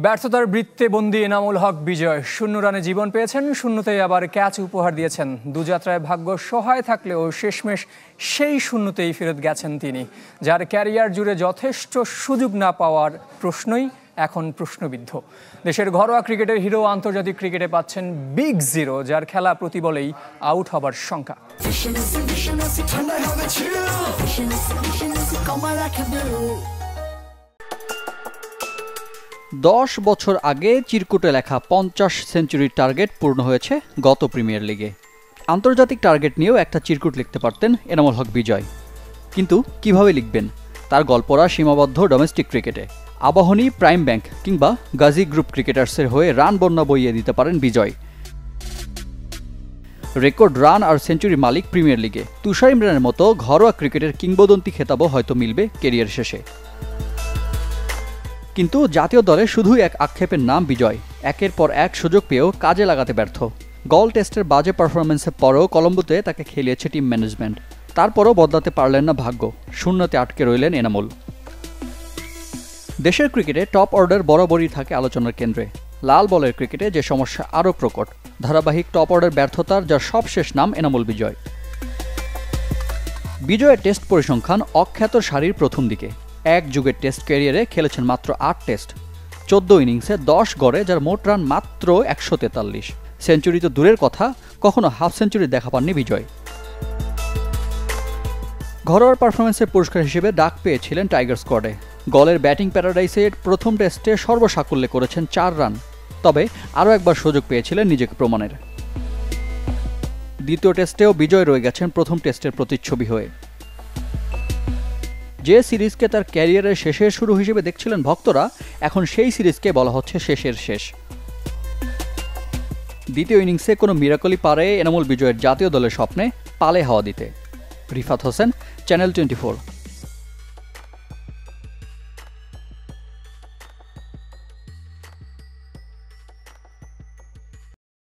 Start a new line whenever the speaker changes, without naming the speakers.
ব্যর্থতার বৃত্তে বন্দী এনামুল হক বিজয় 0 রানে জীবন পেয়েছেন, শূন্যতেই আবার ক্যাচ উপহার দিয়েছেন। দুযাত্রায় ভাগ্য সহায় থাকলেও শেষমেশ সেই শূন্যতেই ফেরত গেছেন তিনি। যার ক্যারিয়ার জুড়ে যথেষ্ট সুযোগ না পাওয়ার প্রশ্নই এখন প্রশ্নবিদ্ধ। দেশের ঘরোয়া ক্রিকেটের হিরো আন্তর্জাতিক ক্রিকেটে পাচ্ছেন বিগ জিরো, যার খেলা প্রতি বলেই আউট হবার শঙ্কা।
10 বছর আগে চিরকুটে লেখা 50 সেঞ্চুরির টার্গেট পূর্ণ হয়েছে গত প্রিমিয়ার লিগে। আন্তর্জাতিক টার্গেট নিয়েও একটা চিরকুট লিখতে পারতেন এনামুল হক বিজয়, কিন্তু কিভাবে লিখবেন? তার গল্পরা সীমাবদ্ধ ডোমেস্টিক ক্রিকেটে। আবাহনী, প্রাইম ব্যাংক কিংবা গাজী গ্রুপ ক্রিকেটার্সের হয়ে রান বন্যা বইয়ে দিতে পারেন বিজয়। রেকর্ড রান আর সেঞ্চুরি মালিক প্রিমিয়ার লিগে। তুষার ইমরানের মতো ঘরোয়া ক্রিকেটের কিংবদন্তি খেতাবও হয়তো মিলবে কেরিয়ার শেষে। কিন্তু জাতীয় দলে শুধুই এক আক্ষেপের নাম বিজয়। একের পর এক সুযোগ পেয়েও কাজে লাগাতে ব্যর্থ। গল টেস্টের বাজে পারফরমেন্সের পরেও কলম্বোতে তাকে খেলিয়েছে টিম ম্যানেজমেন্ট। তারপরও বদলাতে পারলেন না ভাগ্য, শূন্যতে আটকে রইলেন এনামুল। দেশের ক্রিকেটে টপ অর্ডার বরাবরই থাকে আলোচনার কেন্দ্রে। লাল বলের ক্রিকেটে যে সমস্যা আরও প্রকট, ধারাবাহিক টপ অর্ডার ব্যর্থতার যার সবশেষ নাম এনামুল বিজয়। বিজয়ের টেস্ট পরিসংখ্যান অখ্যাত সারির প্রথম দিকে। এক যুগের টেস্ট ক্যারিয়ারে খেলেছেন মাত্র 8 টেস্ট, 14 ইনিংসে 10 গড়ে, যার মোট রান মাত্র 143। সেঞ্চুরি তো দূরের কথা, কখনো হাফ সেঞ্চুরি দেখা পাননি বিজয়। ঘরোয়ার পারফরমেন্সের পুরস্কার হিসেবে ডাক পেয়েছিলেন টাইগার স্কোয়াডে। গলের ব্যাটিং প্যারাডাইসে প্রথম টেস্টে সর্বসাকুল্যে করেছেন 4 রান, তবে আরও একবার সুযোগ পেয়েছিলেন নিজেকে প্রমাণের। দ্বিতীয় টেস্টেও বিজয় রয়ে গেছেন প্রথম টেস্টের প্রতিচ্ছবি হয়ে। যে সিরিজকে তার ক্যারিয়ারের শেষের শুরু হিসেবে দেখছিলেন ভক্তরা, এখন সেই সিরিজকে বলা হচ্ছে শেষের শেষ। দ্বিতীয় ইনিংসে কোনো মিরাকলই পারে এনামুল বিজয়ের জাতীয় দলের স্বপ্নে পালে হাওয়া দিতে। রিফাত হোসেন, চ্যানেল 24।